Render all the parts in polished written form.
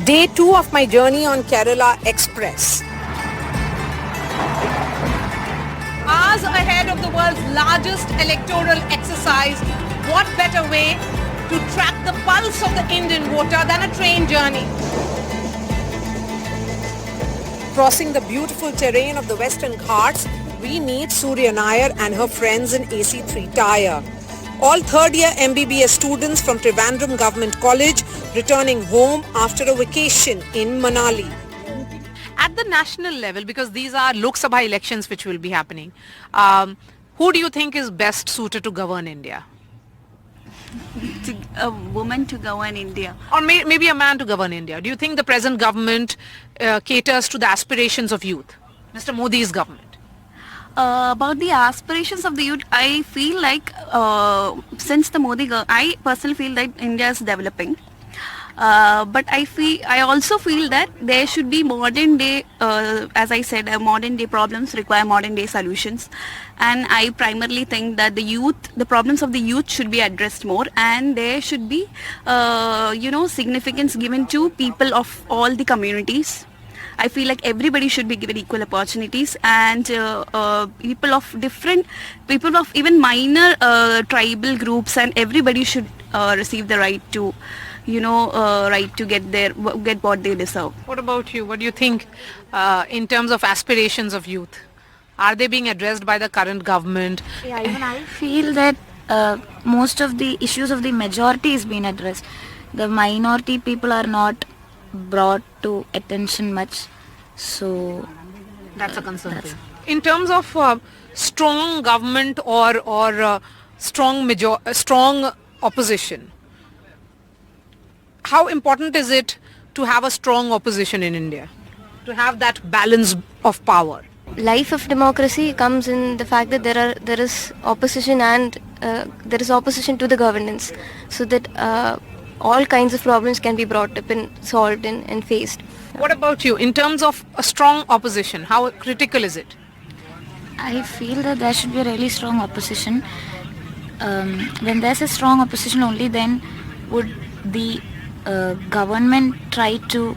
Day 2 of my journey on Kerala Express. Hours ahead of the world's largest electoral exercise, what better way to track the pulse of the Indian voter than a train journey? Crossing the beautiful terrain of the Western Ghats, we meet Surya Nair and her friends in AC3 Tire. All third-year MBBS students from Trivandrum Government College returning home after a vacation in Manali. At the national level, because these are Lok Sabha elections which will be happening, who do you think is best suited to govern India? A woman to govern India. Or maybe a man to govern India. Do you think the present government caters to the aspirations of youth? Mr. Modi's government. About the aspirations of the youth, I feel like since the I personally feel that India is developing. But I also feel that there should be modern day, as I said, modern day problems require modern day solutions. And I primarily think that the problems of the youth should be addressed more, and there should be, significance given to people of all the communities. I feel like everybody should be given equal opportunities, and people of even minor tribal groups, and everybody should receive the right to, right to get what they deserve. What about you? What do you think in terms of aspirations of youth? Are they being addressed by the current government? Yeah, even I feel that most of the issues of the majority is being addressed. The minority people are not brought to attention much, so that's a concern. In terms of strong government or strong opposition, how important is it to have a strong opposition in India, to have that balance of power? Life of democracy comes in the fact that there is opposition, and there is opposition to the governance, so that all kinds of problems can be brought up and solved and faced. What about you? In terms of a strong opposition, how critical is it? I feel that there should be a really strong opposition. When there's a strong opposition, only then would the government try to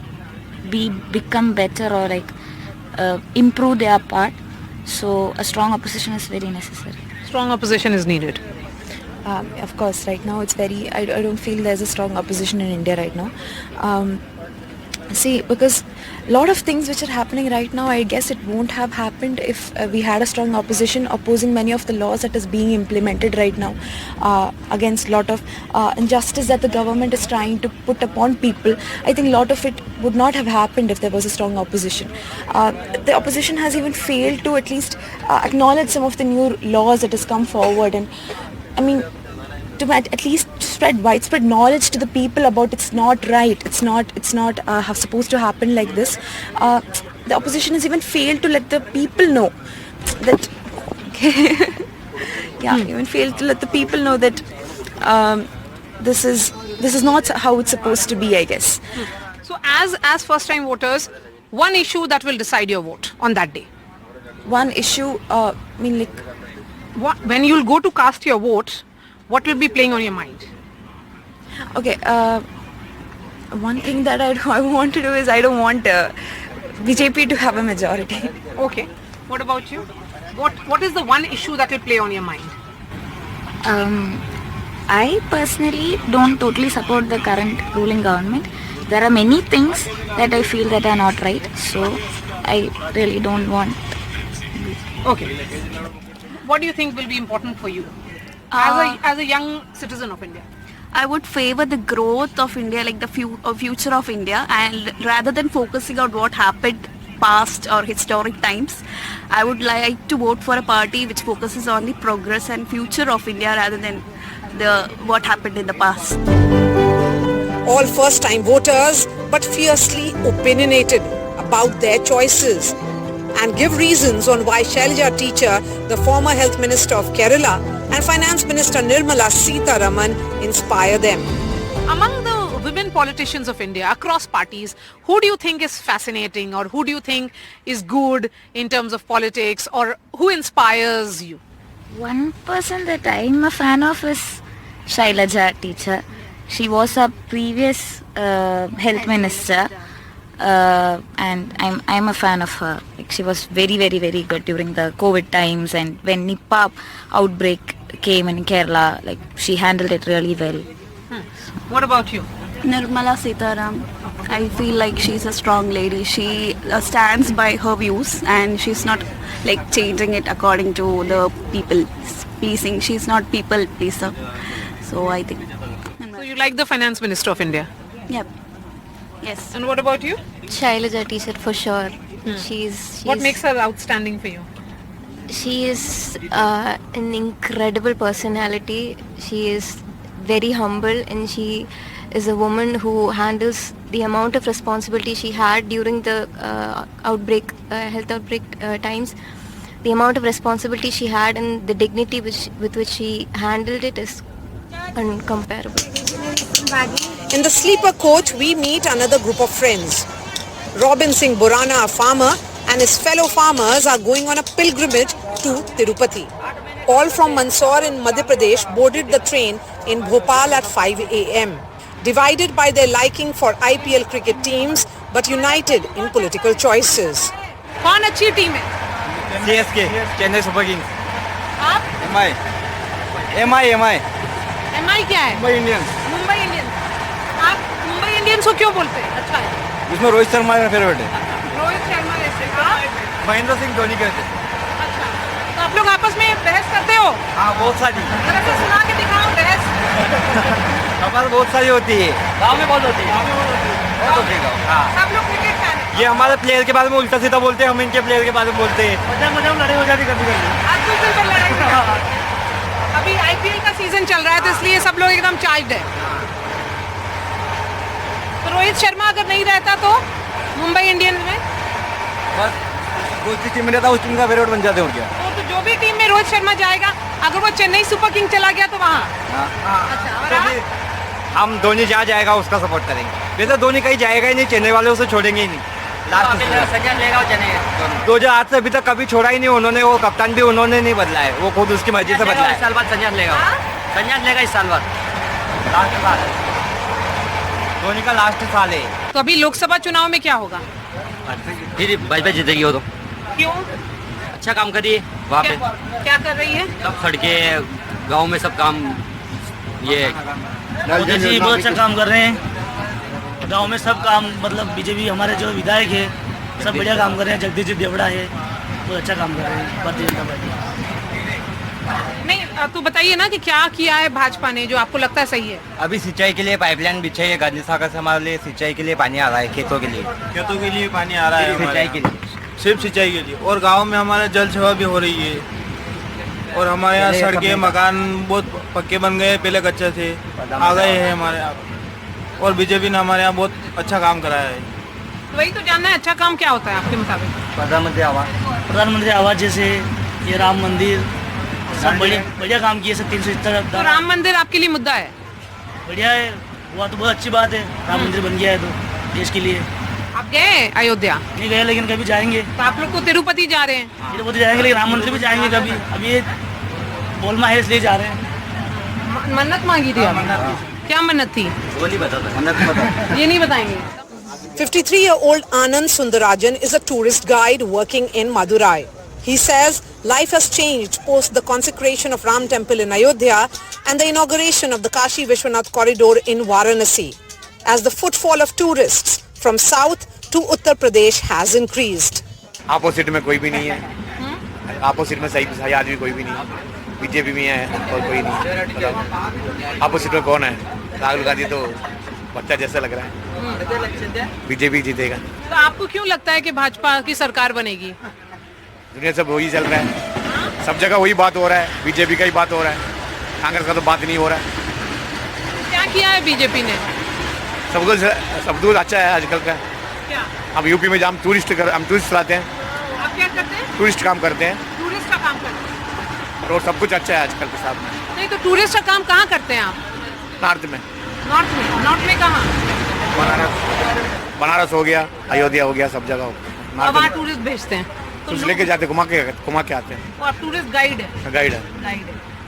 become better, or improve their part. So a strong opposition is very necessary. Strong opposition is needed. Of course, right now it's I don't feel there's a strong opposition in India right now. Because a lot of things which are happening right now, I guess it won't have happened if we had a strong opposition opposing many of the laws that is being implemented right now against a lot of injustice that the government is trying to put upon people. I think a lot of it would not have happened if there was a strong opposition. The opposition has even failed to at least acknowledge some of the new laws that has come forward, and I mean, to at least spread widespread knowledge to the people about it's not right, it's not supposed to happen like this. The opposition has even failed to let the people know that even failed to let the people know that this is not how it's supposed to be, I guess. So as first time voters, one issue that will decide your vote on that day. One issue, when you'll go to cast your vote, what will be playing on your mind? Okay, one thing that I want to do is I don't want BJP to have a majority. Okay. What about you? What is the one issue that will play on your mind? I personally don't totally support the current ruling government. There are many things that I feel that are not right, so I really don't want. Okay. What do you think will be important for you as a young citizen of India? I would favor the growth of India, like the future of India, and rather than focusing on what happened past or historic times, I would like to vote for a party which focuses on the progress and future of India rather than what happened in the past. All first-time voters, but fiercely opinionated about their choices, and give reasons on why Shailaja Teacher, the former Health Minister of Kerala, and Finance Minister Nirmala Sitharaman inspire them. Among the women politicians of India across parties, who do you think is fascinating, or who do you think is good in terms of politics, or who inspires you? One person that I'm a fan of is Shailaja Teacher. She was a previous health minister, and I'm a fan of her. Like, she was very, very, very good during the COVID times, and when Nipah outbreak came in Kerala, like, she handled it really well. What about you? Nirmala Sitaram. I feel like she's a strong lady. She stands by her views and she's not like changing it according to the people pleasing. She's not people pleaser. So I think. So you like the Finance Minister of India? Yep. Yes. And what about you? Shailaja teacher for sure. She's What makes her outstanding for you? She is an incredible personality. She is very humble, and she is a woman who handles the amount of responsibility she had during the health outbreak times. The amount of responsibility she had and the dignity with which she handled it is uncomparable. In the sleeper coach, we meet another group of friends. Robin Singh Borana, a farmer, and his fellow farmers are going on a pilgrimage to Tirupati. All from Mandsaur in Madhya Pradesh boarded the train in Bhopal at 5 a.m. Divided by their liking for IPL cricket teams, but united in political choices. कौन अच्छी team है? CSK, Chennai super Kings. आप? MI MI क्या है? Mumbai Indians. Mumbai Indians. आप Mumbai Indians को क्यों बोलते हैं? अच्छा है। इसमें रोहित शर्मा मेरा फेवरेट है। रोहित शर्मा जैसे। आप? महेंद्र सिंह धोनी कहते हैं। अच्छा। तो आप लोग आपस में बहस करते हो? हाँ, बहुत सारी। जरा सा सुना के दिखाओ बहस। हमारे बहुत सारी होती है। गाँव में बहुत होती है। बहुत होती है। हाँ। सब लोग क्रिकेट फैन हैं। ये हमारे प्लेयर के बारे में उल्टा सीधा बोलते हैं, हम इनके प्लेयर के बारे में बोलते हैं। मजाक लड़ाई हो जाती कभी कभी। आज कुछ दिन पहले लड़ाई हुई। अभी IPL का सीजन चल रहा है तो इसलिए सब लोग एकदम चार्ज्ड है। तो रोहित शर्मा अगर नहीं रहता तो मुंबई इंडियंस में बस दूसरी टीम में रहता उस टीम का फेवरेट बन जाते हैं। क्या तो जो भी टीम में रोहित शर्मा जाएगा, अगर वो चेन्नई सुपर किंग चला गया तो वहाँ अच्छा, और आप? हम धोनी जहाँ जाएगा उसका सपोर्ट करेंगे। वैसे धोनी कहीं जाएगा ही नहीं, चेन्नई वाले उसे छोड़ेंगे ही नहीं। लास्ट 2008 से अभी तक कभी छोड़ा ही नहीं उन्होंने। वो कप्तान भी उन्होंने नहीं बदला है, वो खुद उसकी मर्जी से बदला है। इस साल बाद संन्यास लेगा। संन्यास लेगा इस साल बाद। लास्ट साल धोनी का लास्ट साल है। तो अभी लोकसभा चुनाव में क्या होगा? फिर भाजपा जीतेगी वो तो। क्यों? अच्छा काम करिए वहाँ पे। क्या कर रही है? सब सड़कें गाँव में सब काम ये जी बहुत अच्छा काम कर रहे हैं। गांव में सब काम मतलब बीजेपी हमारे जो विधायक है सब बढ़िया काम कर रहे हैं। जगदीश जी देवड़ा है, बहुत अच्छा काम कर रहे हैं भारतीय जनता पार्टी। नहीं तो बताइए ना कि क्या किया है भाजपा ने जो आपको लगता है सही है? अभी सिंचाई के लिए पाइपलाइन बिछाई है गांधी सागर से। हमारे लिए सिंचाई के लिए पानी आ रहा है, खेतों के लिए पानी आ रहा है। सिंचाई के लिए, सिर्फ सिंचाई के लिए। और गांव में हमारे जल सेवा भी हो रही है। और हमारे यहाँ सड़कें मकान बहुत पक्के बन गए, पहले कच्चे थे, आ गए हैं हमारे यहाँ। और बीजेपी ने हमारे यहाँ बहुत अच्छा काम कराया है। तो वही तो जानना है, अच्छा काम क्या होता है आपके मुताबिक? प्रधानमंत्री आवास जैसे ये राम मंदिर सब बढ़िया काम किए सब। 370 तो राम मंदिर आपके लिए मुद्दा है? बढ़िया है, वो तो बहुत अच्छी बात है। राम मंदिर बन गया है तो देश के लिए। आप गए अयोध्या? नहीं गए लेकिन कभी जाएंगे। तो आप लोग तो तिरुपति जा रहे हैं। तिरुपति जाएंगे लेकिन राम मंदिर भी जाएंगे कभी। अभी ये बोलमा है इसलिए जा रहे हैं। मन्नत मांगी थी आपने? क्या मन्नत थी? वो नहीं बता। ये नहीं बताएंगे। 53-year-old Anand Sundarajan is a tourist guide working in Madurai. He says life has changed post the consecration of Ram Temple in Ayodhya and the inauguration of the Kashi Vishwanath corridor in Varanasi, as the footfall of tourists from south to Uttar Pradesh has increased. Opposite में कोई भी नहीं है। Opposite में सही आदमी कोई भी नहीं है। बीजेपी में है और कोई नहीं। अपोजिट में कौन है? राहुल गांधी तो बच्चा जैसा लग रहा है। बीजेपी जीतेगा। तो आपको क्यों लगता है कि भाजपा की सरकार बनेगी? दुनिया सब वही चल रहा है, सब जगह वही बात हो रहा है। बीजेपी का ही बात हो रहा है, कांग्रेस का तो बात नहीं हो रहा है। क्या किया है बीजेपी ने? सब कुछ अच्छा है आजकल का। क्या? हम यूपी में हम टूरिस्ट लाते हैं। आप क्या करते हैं? टूरिस्ट काम करते हैं। टूरिस्ट का काम करते हैं। और सब कुछ अच्छा है आजकल के साथ में। नहीं तो टूरिस्ट का काम कहाँ करते हैं आप? नॉर्थ में। नॉर्थ में कहाँ? बनारस हो गया, अयोध्या हो गया, सब जगह हो गया। वहाँ टूरिस्ट भेजते हैं तो लेके जाते, घुमा के आते हैं। तो आप टूरिस्ट गाइड है? गाइड है।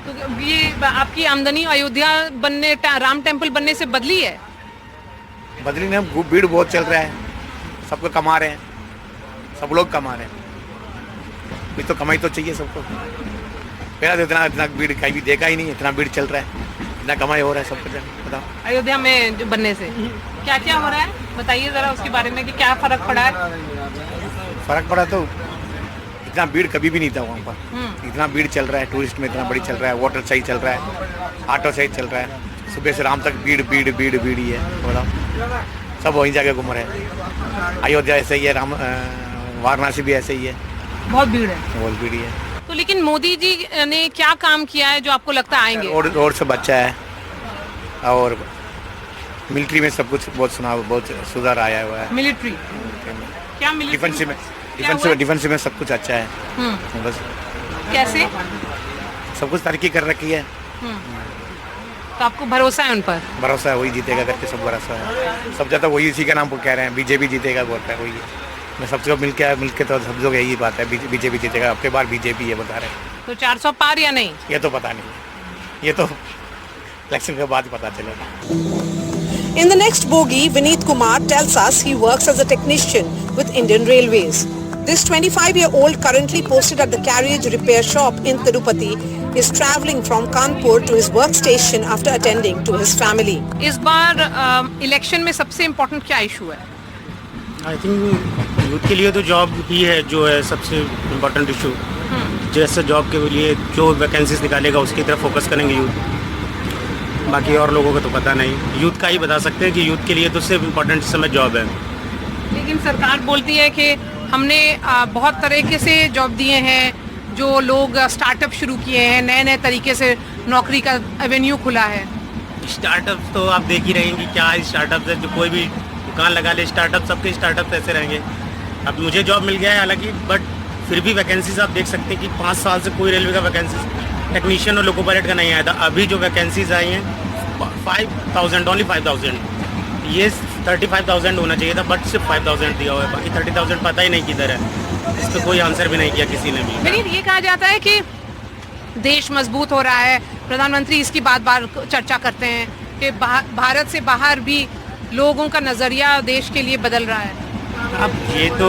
तो ये आपकी आमदनी अयोध्या बनने, राम टेम्पल बनने से बदली है? बदली ने भीड़ बहुत चल रहा है, सबको कमा रहे हैं, सब लोग कमा रहे हैं, भी तो कमाई तो चाहिए सबको। पहला तो इतना भीड़ कहीं भी देखा ही नहीं, इतना भीड़ चल रहा है, इतना कमाई हो रहा है सबको। बताओ अयोध्या में जो बनने से क्या क्या हो रहा है, बताइए जरा उसके बारे में कि क्या फर्क पड़ा है। फर्क पड़ा तो इतना भीड़ कभी भी नहीं था वहाँ पर, इतना भीड़ चल रहा है, टूरिस्ट में इतना बड़ी चल रहा है, वाटर सही चल रहा है, ऑटो सही चल रहा है, सुबह से शाम तक भीड़ भीड़ भीड़ भीड़ ही है। बताओ सब वहीं जाके घूम रहे हैं। अयोध्या ऐसे ही है, वाराणसी भी ऐसे ही है, बहुत भीड़ है। बहुत भीड़ ही है। तो लेकिन मोदी जी ने क्या काम किया है जो आपको लगता है आएंगे? रोड सब अच्छा है, और मिलिट्री में सब कुछ बहुत सुधार आया हुआ है। मिलिट्री क्या मिलिट्री? डिफेंस में सब कुछ अच्छा है। बस कैसे? सब कुछ तरक्की कर रखी है, तो आपको भरोसा है उन पर? भरोसा है, वही जीतेगा करके सब भरोसा है। सब ज़्यादा वही इसी का नाम को कह रहे हैं, बीजेपी जीतेगा बोल रहे हैं, वही है। मैं सबसे मिलके तो सब लोग यही बात है, बीजेपी जीतेगा, अब के बार बीजेपी ये बता रहे हैं। तो 400 पार या नहीं? ये तो पता नहीं, ये तो इलेक्शन के बाद पता चलेगा। In the next bogie, Vineet Kumar tells us he works as a technician with Indian Railways. This 25-year-old currently posted at the carriage repair shop in Tirupati is travelling from Kanpur to his workstation after attending to his family. इस बार election में सबसे important क्या issue है? I think youth के लिए तो job ही है जो है सबसे इम्पोर्टेंट इशू। जैसे जॉब के लिए जो वैकेंसीज निकालेगा उसकी तरफ फोकस करेंगे यूथ, बाकी और लोगों को तो पता नहीं। यूथ का ही बता सकते हैं कि यूथ के लिए तो सिर्फ इम्पोर्टेंट इस समय जॉब है। लेकिन सरकार बोलती है कि हमने बहुत तरीके से जॉब दिए हैं, जो लोग स्टार्टअप शुरू किए हैं, नए नए तरीके से नौकरी का एवेन्यू खुला है। स्टार्टअप तो आप देख ही रहेंगे, क्या है स्टार्टअप है, जो कोई भी दुकान लगा ले स्टार्टअप, सबके स्टार्टअप ऐसे रहेंगे। अब मुझे जॉब मिल गया है हालांकि, बट फिर भी वैकेंसीज आप देख सकते हैं कि 5 साल से कोई रेलवे का वैकेंसीज टेक्नीशियन और लोको पायलट का नहीं आया था। अभी जो वैकेंसीज आई हैं 5,000, ओनली 5,000, ये 35,000 होना चाहिए था, बट सिर्फ 5,000 दिया हुआ है, बाकी 30,000 पता ही नहीं किधर है। इस पर कोई आंसर भी नहीं किया किसी ने भी। लेकिन ये कहा जाता है कि देश मजबूत हो रहा है, प्रधानमंत्री इसकी बार चर्चा करते हैं कि भारत से बाहर भी लोगों का नजरिया देश के लिए बदल रहा है। अब ये तो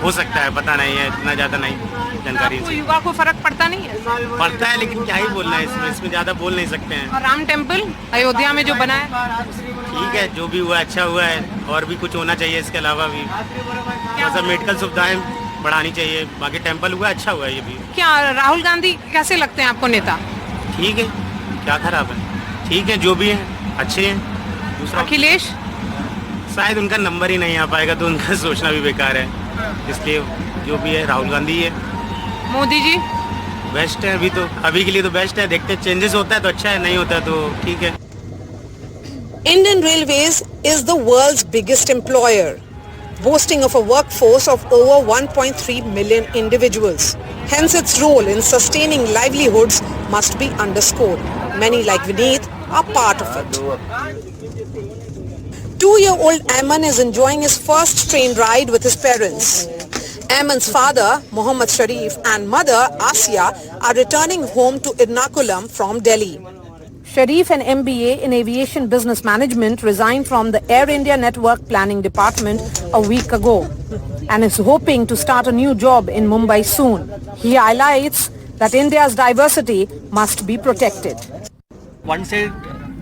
हो सकता है, पता नहीं है, इतना ज़्यादा नहीं जानकारी। आपको युवा को फर्क पड़ता नहीं है? पड़ता है, लेकिन क्या ही बोलना है इसमें ज़्यादा बोल नहीं सकते हैं। और राम टेम्पल अयोध्या में जो बना है, ठीक है, जो भी हुआ अच्छा हुआ है, और भी कुछ होना चाहिए इसके अलावा भी, थोड़ा सा मेडिकल सुविधाएं बढ़ानी चाहिए। बाकी टेम्पल हुआ अच्छा हुआ है ये भी। क्या राहुल गांधी कैसे लगते हैं आपको नेता? ठीक है, क्या खराब है, ठीक है, जो भी है अच्छे हैं। दूसरा अखिलेश शायद उनका नंबर ही नहीं आ पाएगा, तो उनका सोचना भी बेकार है, इसलिए जो भी है राहुल गांधी है। मोदी जी बेस्ट है, अभी के लिए तो बेस्ट है, देखते चेंजेस होता है तो अच्छा है, नहीं होता है तो ठीक है। Indian Railways is the world's biggest employer, boasting of a workforce of over 1.3 million individuals. Hence its role in sustaining livelihoods must be underscored. Many like Vineet are part of it. 2-year-old Ayman is enjoying his first train ride with his parents. Ayman's father, Mohammad Sharif, and mother, Asiya, are returning home to Ernakulam from Delhi. Sharif, an MBA in Aviation Business Management, resigned from the Air India Network Planning Department a week ago and is hoping to start a new job in Mumbai soon. He highlights that India's diversity must be protected. One side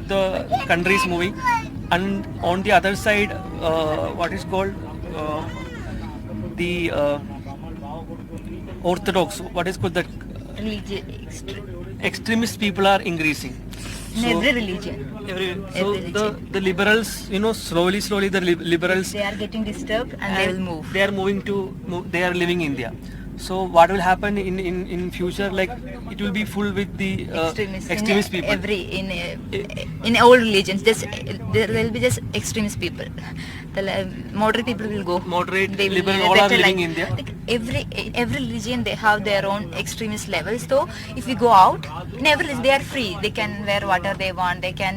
the country is moving, and on the other side what is called the orthodox, what is called the extremist people are increasing. In every religion. The liberals, slowly the liberals, they are getting disturbed and they will move. They are moving to they are leaving India. So what will happen in future? Like it will be full with the extremist people. In all religions, there will be just extremist people. The moderate people will go. Moderate, liberal, all are living in India. Like every religion, they have their own extremist levels. So if we go out, in every religion, they are free. They can wear whatever they want. They can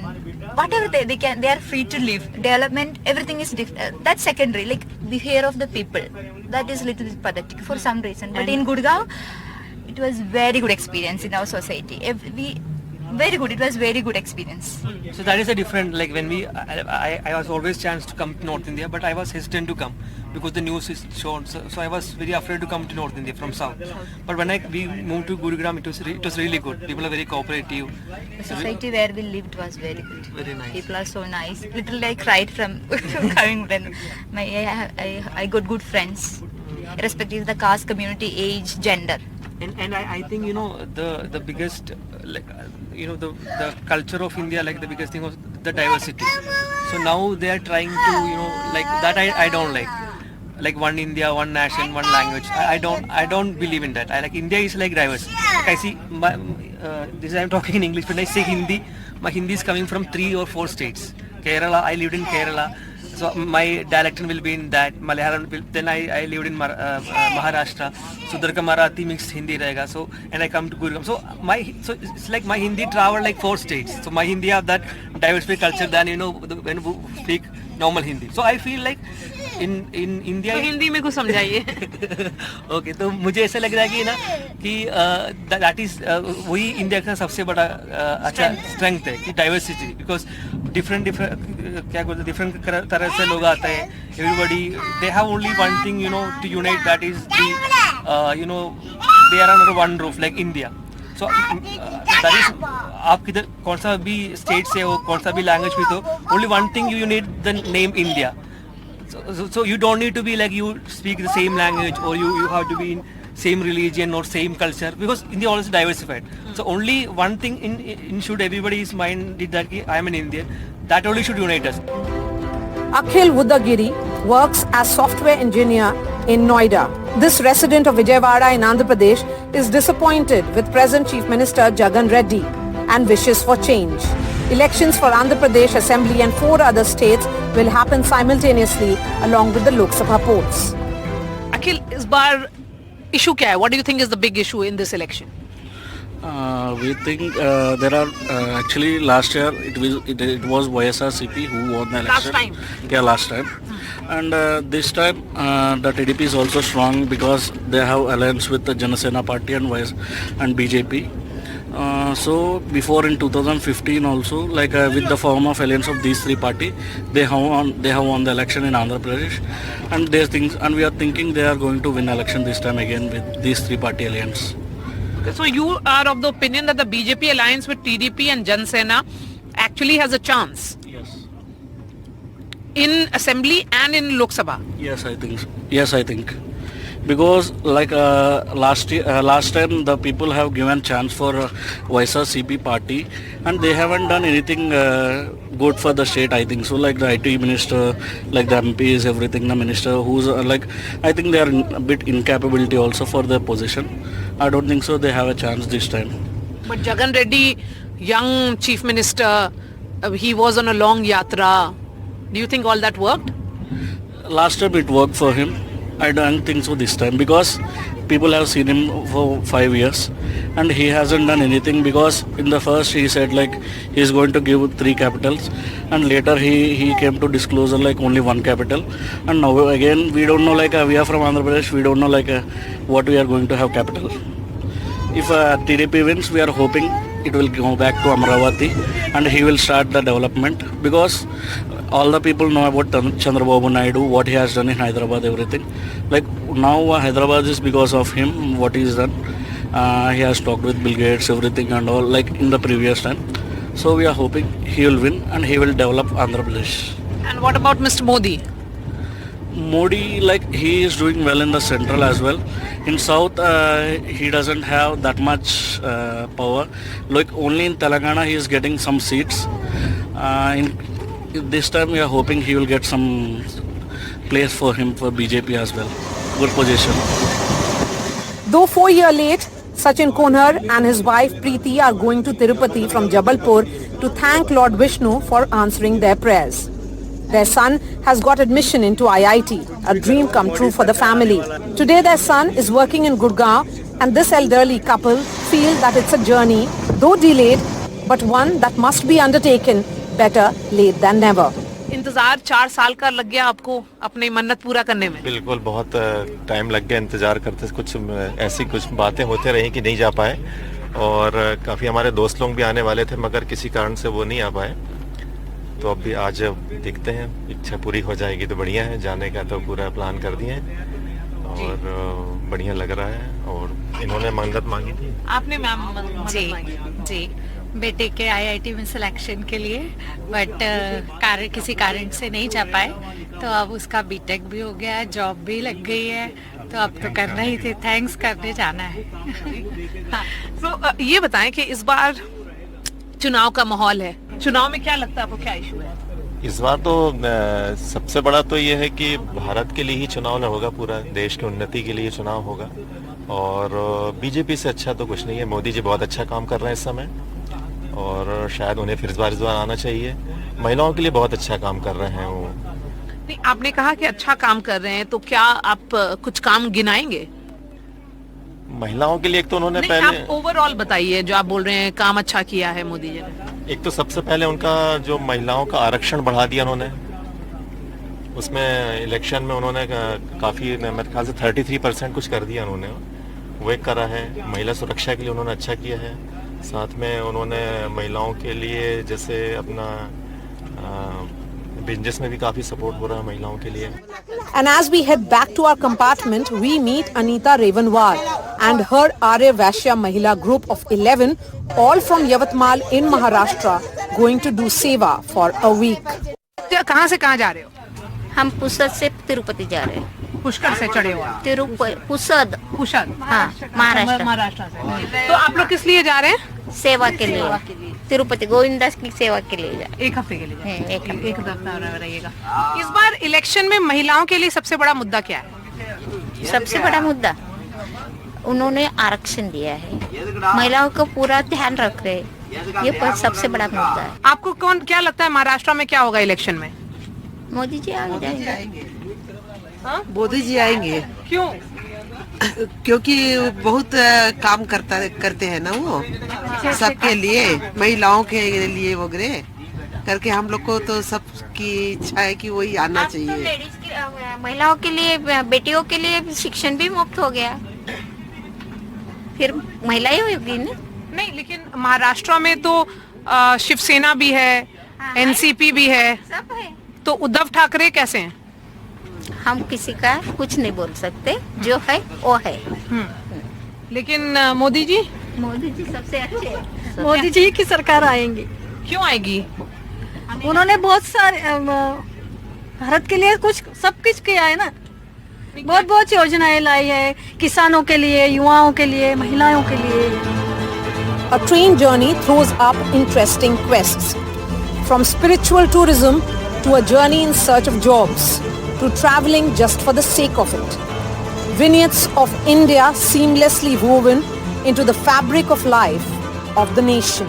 whatever they can. They are free to live. Development, everything is that's secondary. Like behavior of the people, that is little bit pathetic for some reason. But in Gurgaon, it was very good experience in our society. very good. It was very good experience. So that is a different, like when I was always chance to come to North India, but I was hesitant to come because the news is shown. So I was very afraid to come to North India from South. But when we moved to Gurugram, it was really good. People are very cooperative. The society where we lived was very good. Very nice. People are so nice. Literally I cried from coming when I got good friends, irrespective of the caste, community, age, gender. And I think the biggest the culture of India, like the biggest thing was the diversity. So now they are trying to like that I don't like one India, one nation, one language. I don't believe in that. I like India is like diverse. Like I see this I'm talking in English. When I say Hindi, my Hindi is coming from 3 or 4 states. Kerala, I lived in Kerala. So my dialect will be in that. Malayalam will, then I lived in Maharashtra. So Durga Marathi mixed Hindi rahega. So and I come to Gurugram. So it's like my Hindi travel like 4 states. So my Hindi have that diversified culture than when we speak normal Hindi. So I feel like in India. तो हिंदी में कुछ समझाइए. Okay, तो मुझे ऐसा लग रहा है कि that is वही इंडिया का सबसे बड़ा अच्छा strength है कि diversity, because different क्या बोलते different तरह से लोग आते हैं. Everybody they have only one thing to unite, that is the they are under one roof like India. So that is आप किधर कौन सा भी स्टेट से हो, कौन सा भी लैंग्वेज भी तो only one thing you need the name India. So you don't need to be like you speak the same language or you have to be in same religion or same culture, because India also diversified. So only one thing in should everybody's mind is that I am an Indian. That only should unite us. Akhil Vudagiri works as software engineer in Noida. This resident of Vijayawada in Andhra Pradesh is disappointed with present Chief Minister Jagan Reddy and wishes for change. Elections for Andhra Pradesh Assembly and 4 other states will happen simultaneously along with the Lok Sabha polls. Akhil, इस बार issue क्या है? What do you think is the big issue in this election? We think there are actually last year it was YSRCP who won the election. Last time? Yeah, last time. And this time the TDP is also strong because they have alliance with the Janasena Party and BJP. So before in 2015 also, like with the form of alliance of these 3 parties, they have won the election in Andhra Pradesh, and we are thinking they are going to win election this time again with these 3 party alliance. Okay, so you are of the opinion that the BJP alliance with TDP and Jan Sena actually has a chance? Yes. In Assembly and in Lok Sabha? Yes, I think so. Yes, I think. Because like last time the people have given chance for YSRCP party and they haven't done anything good for the state, I think so. Like the IT minister, like the MPs, everything, the minister who's I think they are a bit incapability also for their position. I don't think so they have a chance this time. But Jagan Reddy, young chief minister, he was on a long yatra. Do you think all that worked? Last time it worked for him. I don't think so this time, because people have seen him for 5 years and he hasn't done anything, because in the first he said like he is going to give 3 capitals and later he came to disclosure like only 1 capital, and now again we don't know, like we are from Andhra Pradesh, we don't know like what we are going to have capital. If TDP wins, we are hoping it will go back to Amravati and he will start the development, because all the people know about Chandrababu Naidu, what he has done in Hyderabad, everything. Like now Hyderabad is because of him, what he has done. He has talked with Bill Gates, everything and all, like in the previous time. So we are hoping he will win and he will develop Andhra Pradesh. And what about Mr. Modi? Modi, like he is doing well in the central as well. In south, he doesn't have that much power. Like only in Telangana he is getting some seats. This time we are hoping he will get some place for him for BJP as well. Good position. Though 4 years late, Sachin Konar and his wife Preeti are going to Tirupati from Jabalpur to thank Lord Vishnu for answering their prayers. Their son has got admission into IIT, a dream come true for the family. Today their son is working in Gurgaon, and this elderly couple feel that it's a journey, though delayed, but one that must be undertaken. Better late than never. इंतजार 4 साल का लग गया आपको अपनी मन्नत पूरा करने में? बिल्कुल, बहुत टाइम लग गया इंतजार करते, कुछ ऐसी कुछ बातें होते रही कि नहीं जा पाए, और काफ़ी हमारे दोस्त लोग भी आने वाले थे मगर किसी कारण से वो नहीं आ पाए। तो अब भी आज देखते हैं, इच्छा पूरी हो जाएगी तो बढ़िया है। जाने का तो पूरा प्लान कर दिए और बढ़िया लग रहा है। और इन्होंने मन्नत मांगी थी। आपने मैम जी बेटे के आईआईटी में सिलेक्शन के लिए, बट किसी कारण से नहीं जा पाए, तो अब उसका बीटेक भी हो गया, जॉब भी लग गई है, तो अब तो करना ही थे, थैंक्स करने जाना है। हाँ, तो ये बताएं कि इस बार चुनाव का माहौल है, चुनाव में क्या लगता है आपको, क्या इशू है इस बार? तो सबसे बड़ा तो ये है कि भारत के लिए ही चुनाव न होगा, पूरा देश की उन्नति के लिए चुनाव होगा। और बीजेपी से अच्छा तो कुछ नहीं है। मोदी जी बहुत अच्छा काम कर रहे हैं इस समय और शायद उन्हें फिर इस बार आना चाहिए। महिलाओं के लिए बहुत अच्छा काम कर रहे हैं वो। नहीं, आपने कहा कि अच्छा काम कर रहे हैं, तो क्या आप कुछ काम गिनाएंगे? महिलाओं के लिए एक तो उन्होंने पहले आप ओवरऑल बताइए जो आप बोल रहे हैं काम अच्छा किया है मोदी जी ने। एक तो सबसे पहले उनका जो महिलाओं का आरक्षण बढ़ा दिया उन्होंने, उसमें इलेक्शन में उन्होंने काफ़ी, मेरे ख्याल से 33% कुछ कर दिया उन्होंने, वो एक करा है। महिला सुरक्षा के लिए उन्होंने अच्छा किया है। साथ में उन्होंने महिलाओं के लिए जैसे अपना बिजनेस में भी काफ़ी सपोर्ट हो रहा है महिलाओं के लिए। And as we head back to our compartment, we meet Anita Revanwar and her Arya Vaishya Mahila group of 11, all from Yavatmal in Maharashtra, going to do seva for a week. कहाँ से कहाँ जा रहे हो? हम पुसद से तिरुपति जा रहे हैं। पुष्कर से चढ़े हो आप? पुसद। हाँ, महाराष्ट्र से। तो आप लोग किस लिए जा रहे हैं? सेवा के लिए, तिरुपति गोविंदास की सेवा के लिए। एक हफ्ते के लिए? एक हफ्ता रहिएगा। इस बार इलेक्शन में महिलाओं के लिए सबसे बड़ा मुद्दा क्या है? सबसे बड़ा मुद्दा उन्होंने आरक्षण दिया है, महिलाओं को पूरा ध्यान रख रहे, ये सबसे बड़ा मुद्दा है। आपको क्या लगता है महाराष्ट्र में क्या होगा इलेक्शन में? मोदी जी आ जाएंगे। मोदी जी आएंगे। क्यों? क्योंकि बहुत काम करते हैं ना वो, सबके लिए, महिलाओं के लिए वगैरह करके। हम लोग को तो सबकी इच्छा है कि वही आना चाहिए। महिलाओं के लिए, बेटियों के लिए शिक्षण भी मुफ्त हो गया, फिर महिला ही होगी ना? नहीं, लेकिन महाराष्ट्र में तो शिवसेना भी है, एनसीपी भी है, सब है। तो उद्धव ठाकरे कैसे हैं? हम किसी का कुछ नहीं बोल सकते, जो है वो है। लेकिन मोदी जी सबसे अच्छे। मोदी जी की सरकार आएंगी। क्यों आएगी? उन्होंने बहुत सारे भारत के लिए सब कुछ किया है ना, बहुत योजनाएं लाई है, किसानों के लिए, युवाओं के लिए, महिलाओं के लिए। A train journey throws up interesting quests, from spiritual tourism to a journey in search of jobs, to traveling just for the sake of it. Vignettes of India seamlessly woven into the fabric of life of the nation.